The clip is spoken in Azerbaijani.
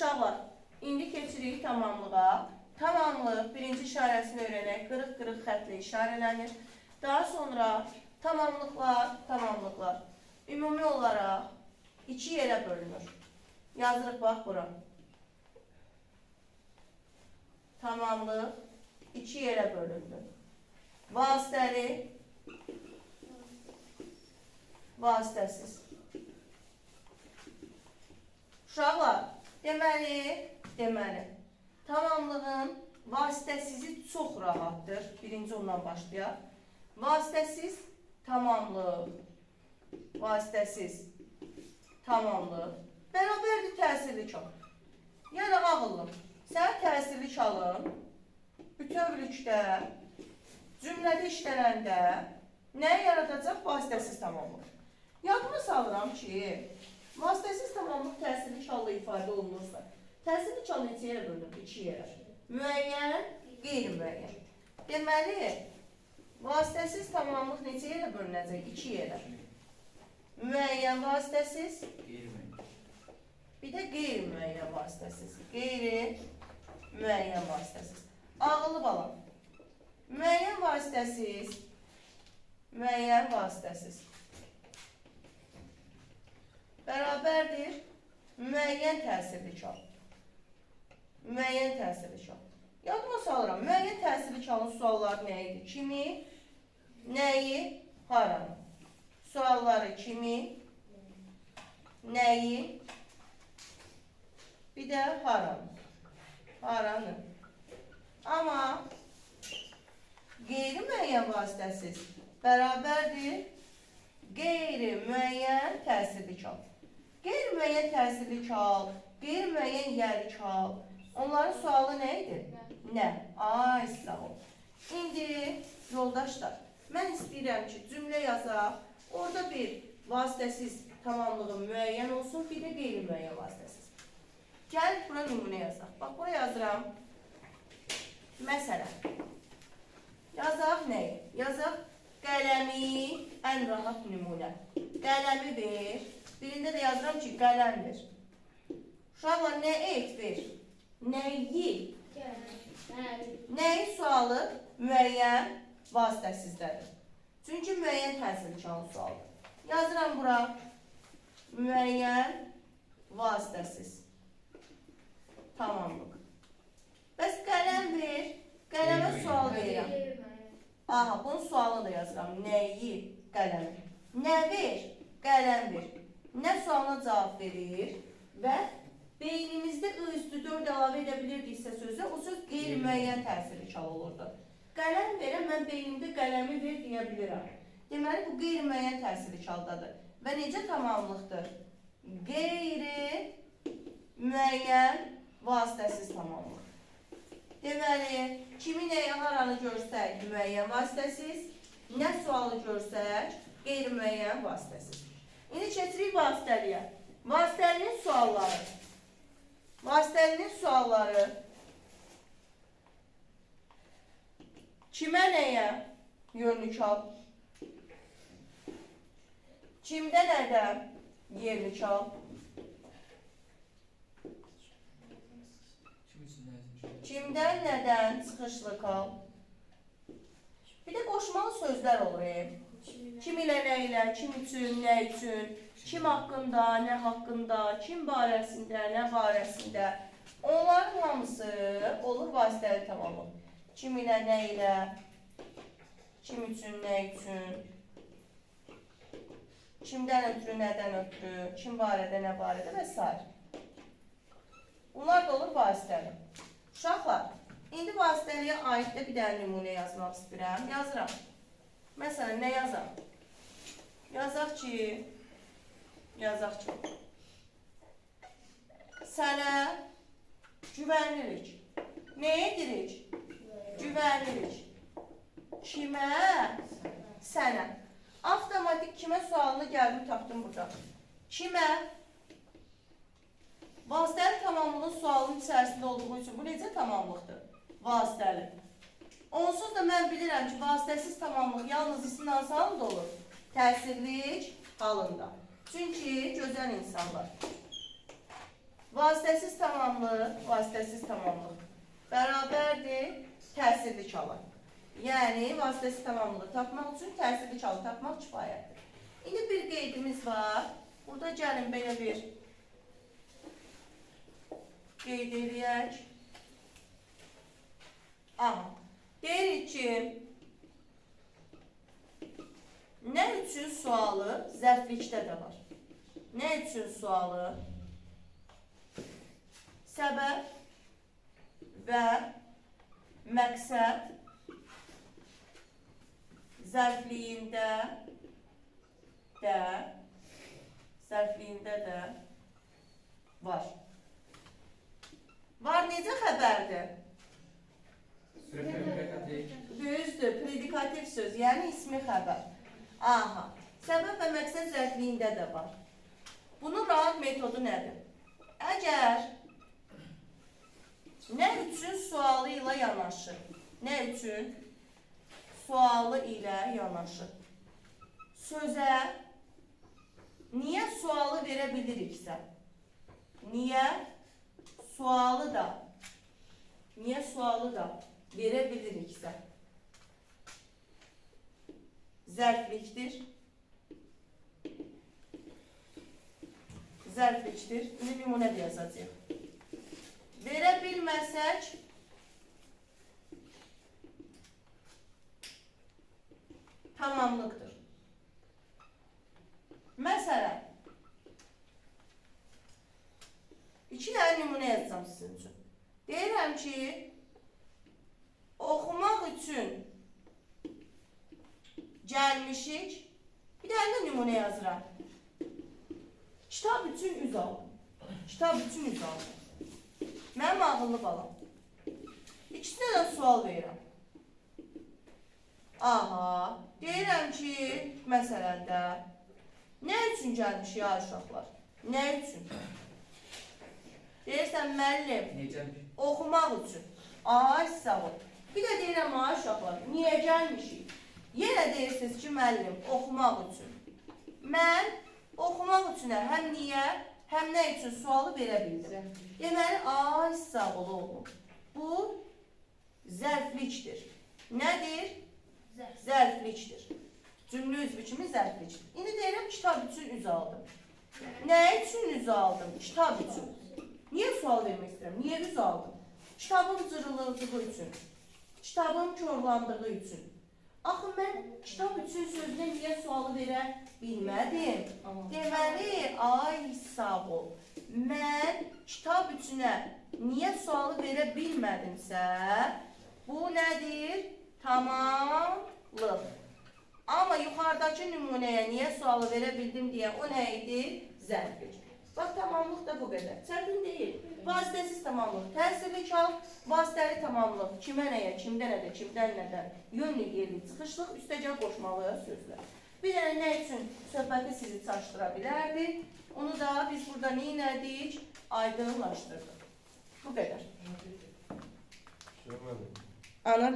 Uşaqlar, indi keçirik tamamlığa. Tamamlıq birinci işarəsini öyrənək. Qırıq-qırıq xətlə işarələnir. Daha sonra tamamlıqlar ümumi olaraq iki yerə bölünür. Yazırıq bax bura. Tamamlıq iki yerə bölündü. Vasitəli, vasitəsiz. Uşaqlar, deməli, tamamlığın vasitəsizi çox rahatdır. Birinci ondan başlayaq. Vasitəsiz tamamlıq, vasitəsiz tamamlıq. Bərabərdir təsirli çal. Yəni ağıllım. Sən təsirli çalın, bütövlükdə, cümlədə işlənəndə nəyi yaradacaq? Vasitəsiz tamamlıq. Yadıma salıram ki, vasitəsiz tamamlıq təsirli çalla ifadə olunursa, təsirli çal neçə yerə bölünür? İki yerə. Müəyyən, qeyri-müəyyən. Deməli, vasitəsiz tamamlıq neçə yerə bölünəcək? İki yerə. Müəyyən vasitəsiz, bir də qeyri-müəyyən vasitəsiz. Qeyri-müəyyən vasitəsiz. Ağıllı balam. Müəyyən vasitəsiz. Bərabərdir. Müəyyən təsirli çal. Müəyyən təsirli çal. Yadıma salıram. Müəyyən təsirli çalın sualları nə idi? Kimi, nəyi, haranı? Sualları kimi, nəyi, bir də haranı. Amma qeyri-müəyyən vasitəsiz bərabərdir qeyri-müəyyən təsirli çal. Qeyri-müəyyən təsirli çal, qeyri-müəyyən yerli çal. Onların sualı nə idi? Nə? Ay, sağ ol. İndi, yoldaşlar, mən istəyirəm ki, cümlə yazaq. Orada bir vasitəsiz tamamlığın müəyyən olsun, bir də qeyri-müəyyən vasitəsiz. Gəl, bura nümunə yazaq. Bax, bura yazıram. Məsələn, yazaq nəyi? Yazaq qələmi, ən rahat nümunə. Qələmi ver. Birində də yazıram ki, qələmdir. Uşaqlar, nə et ver? Nəyi? Nəyi sualı müəyyən vasitəsizdədir. Çünki müəyyən təsirli çalın sualıdır. Yazıram bura. Müəyyən vasitəsiz. Tamamlıq. Bəs qələm ver. Qələmə sual verirəm. Aha, bunun sualını da yazıram. Nəyi? Qələmi. Nə ver? Qələm ver. Nə sualına cavab verir və beynimizdə üstü 4 əlavə edə bilirdiksə sözə, o söz qeyri-müəyyən təsirli çal olurdu. Qələm verəm, mən beynimdə qələmi ver deyə bilirəm. Deməli, bu qeyri-müəyyən təsirli çaldadır. Və necə tamamlıqdır? Qeyri-müəyyən vasitəsiz tamamlıq. Deməli, kimi nəyə haranı görsək müəyyən vasitəsiz, nə sualı görsək qeyri-müəyyən vasitəsiz. İndi keçirik vasitəliyə. Vasitəlinin sualları kimə nəyə yönlü çal? Kimdə nədən yerli çal? Kimdən nədən çıxışlı kal? Bir də qoşmalı sözlər olur. Kim ilə, nə ilə, kim üçün, nə üçün, kim haqqında, nə haqqında, kim barəsində, nə barəsində. Onların hamısı olur vasitəli tamamlıq. Kim ilə, nə ilə, kim üçün, nə üçün, kimdən ötürü, nədən ötürü, kim barədə, nə barədə və s. Bunlar da olur vasitəli. Uşaqlar, indi vasitəliyə aid də bir dənə nümunə yazmaq istəyirəm. Yazıram. Məsələn, nə yazaq? Yazaq ki, sənə güvənirik. Nə edirik? Güvənirik. Kimə? Sənə. Avtomatik kimə sualını gəldim, tapdım burada. Kimə? Vasitəli tamamlığın sualının içərisində olduğu üçün bu necə tamamlıqdır? Vasitəli. Onsuz da mən bilirəm ki, vasitəsiz tamamlıq yalnız isim hansı halında olur? Təsirlik halında. Çünki gözəl insanlar. Vasitəsiz tamamlıq bərabərdir təsirli çalı. Yəni, vasitəsiz tamamlığı tapmaq üçün təsirli çalı tapmaq kifayətdir. İndi bir qeydimiz var. Burada gəlin belə bir qeyd edək. Aha. Deyirik ki, nə üçün sualı zərflikdə də var? Nə üçün sualı səbəb və məqsəd zərfliyində də var. Var necə xəbərdir? Düzdür, predikativ söz, yəni ismi xəbər. Aha, səbəb və məqsəd zərfliyində də var. Bunun rahat metodu nədir? Əgər nə üçün sualı ilə yanaşır? Nə üçün sualı ilə yanaşır? Sözə niyə sualı verə biliriksə? Niyə sualı da verə biliriksə? Zərflikdir. İndi nümunə də yazacaq. Verə bilməsək tamamlıqdır. Məsələn, 2 dənə nümunə yazacağım sizin üçün. Deyirəm ki, oxumaq üçün gəlmişik. Bir dənə də nümunə yazıram. Kitab üçün üz aldım. Mənim ağıllı balam. İkisinə də sual verirəm. Aha, deyirəm ki, məsələn də, nə üçün gəlmişik ya uşaqlar? Nə üçün? Deyirsən, müəllim, oxumaq üçün. Ay, sağ ol. Bir də deyirəm, ay uşaqlar, niyə gəlmişik? Yenə deyirsiniz ki, müəllim, oxumaq üçün. Mən oxumaq üçün həm niyə, həm nə üçün sualı verə bildim. Deməli, ay, sağ ol oğlum. Bu zərflikdir. Nədir? Zərflikdir. Cümlə üzvü kimi zərflikdir. İndi deyirəm, kitab üçün üz aldım. Nə üçün üz aldım? Kitab üçün. Niyə sual vermək istəyirəm? Niyə üz aldım? Kitabın cırılırdığı üçün. Kitabın korlandığı üçün. Axı, mən kitab üçün sözünə niyə sualı verə bilmədim? Deməli, ay, sağ ol. Mən kitab üçünə niyə sualı verə bilmədimsə, bu nədir? Tamamlıq. Amma yuxarıdakı nümunəyə niyə sualı verə bildim deyə o nə idi? Zərflik. Bax, tamamlıq da bu qədər. Çətin deyil. Vasitəsiz tamamlıq. Təsirli çal, vasitəli tamamlıq. Kimə nəyə, kimdən nədə, kimdən nədən. Yönlü, yerli, çıxışlıq, üstəcə qoşmalı sözlər. Bir dənə nə üçün söhbəti sizi çaşdıra bilərdi? Onu da biz burada neynədik? Aydınlaşdırdıq. Bu qədər. Ana